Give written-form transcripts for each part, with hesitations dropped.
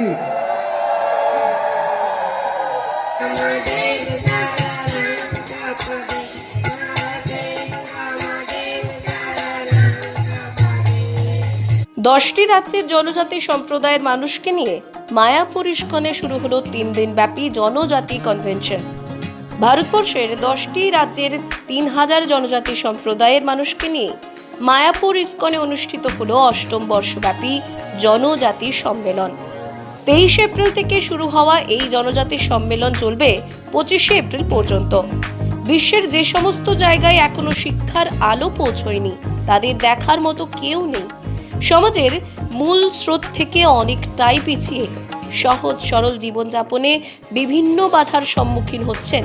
দশটি রাজ্যের জনজাতি সম্প্রদায়ের মানুষকে নিয়ে মায়াপুর ইস্কনে শুরু হলো 3 দিন ব্যাপী জনজাতি কনভেনশন। ভারতবর্ষের 10টি রাজ্যের 3000 জনজাতি সম্প্রদায়ের মানুষকে নিয়ে মায়াপুর ইস্কনে অনুষ্ঠিত হলো 8ম বর্ষব্যাপী জনজাতি সম্মেলন। 23 এপ্রিল থেকে শুরু হওয়া এই জনজাতি সম্মেলন চলবে 25 এপ্রিল পর্যন্ত। বিশ্বের যে সমস্ত জায়গায় এখনো শিক্ষার আলো পৌঁছয়নি, তাদের দেখার মতো কেউ নেই। সমাজের মূল স্রোত থেকে অনেকটাই পিছিয়ে সহজ সরল জীবনযাপনে বিভিন্ন বাধার সম্মুখীন হচ্ছেন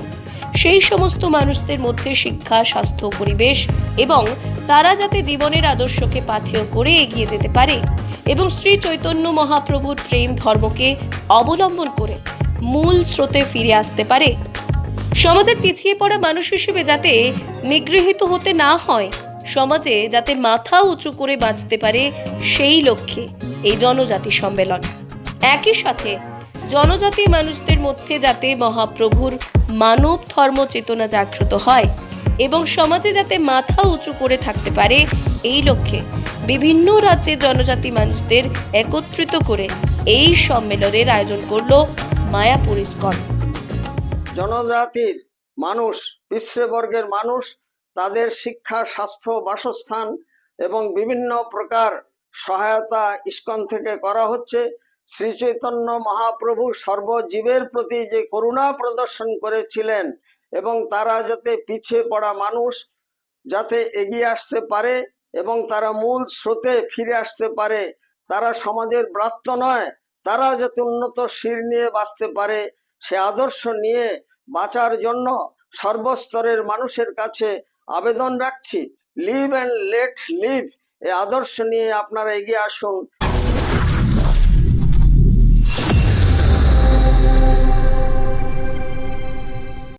সেই সমস্ত মানুষদের মধ্যে শিক্ষা, স্বাস্থ্য, পরিবেশ এবং তারা যাতে জীবনের আদর্শকে পাথেয় করে এগিয়ে যেতে পারে এবং শ্রী চৈতন্য মহাপ্রভুর প্রেম ধর্মকে অবলম্বন করে মূল স্রোতে ফিরে আসতে পারে, সমাজের পিছিয়ে পড়া মানুষ হিসেবে যাতে নিগৃহীত হতে না হয়, সমাজে যাতে মাথা উঁচু করে বাঁচতে পারে, সেই লক্ষ্যে এই জনজাতি সম্মেলন। একই সাথে জনজাতি মানুষদের মধ্যে যাতে মহাপ্রভুর মানব ধর্ম চেতনা জাগ্রত হয় এবং সমাজে যাতে মাথা উঁচু করে থাকতে পারে, এই লক্ষ্যে বিভিন্ন রাজ্যের জনজাতি মানুষদের একত্রিত করে এই সম্মেলনের আয়োজন করলো মায়াপুর ইস্কন। জনজাতির মানুষ, পিছড়ে মানুষ, তাদের শিক্ষা, স্বাস্থ্য, বাসস্থান এবং বিভিন্ন প্রকার সহায়তা ইস্কন থেকে করা হচ্ছে। শ্রী চৈতন্য মহাপ্রভু সর্বজীবের প্রতি যে করুণা প্রদর্শন করেছিলেন এবং তারা যাতে পিছিয়ে পড়া মানুষ যাতে এগিয়ে আসতে পারে এবং তারা মূল স্রোতে ফিরে আসতে পারে, তারা সমাজের ব্রাত্য নয়, তারা যাতে উন্নত শির নিয়ে বাঁচতে পারে, সে আদর্শ নিয়ে বাঁচার জন্য সর্বস্তরের মানুষের কাছে আবেদন রাখছি, লিভ অ্যান্ড লেট লিভ। এই আদর্শ নিয়ে আপনারা এগিয়ে আসুন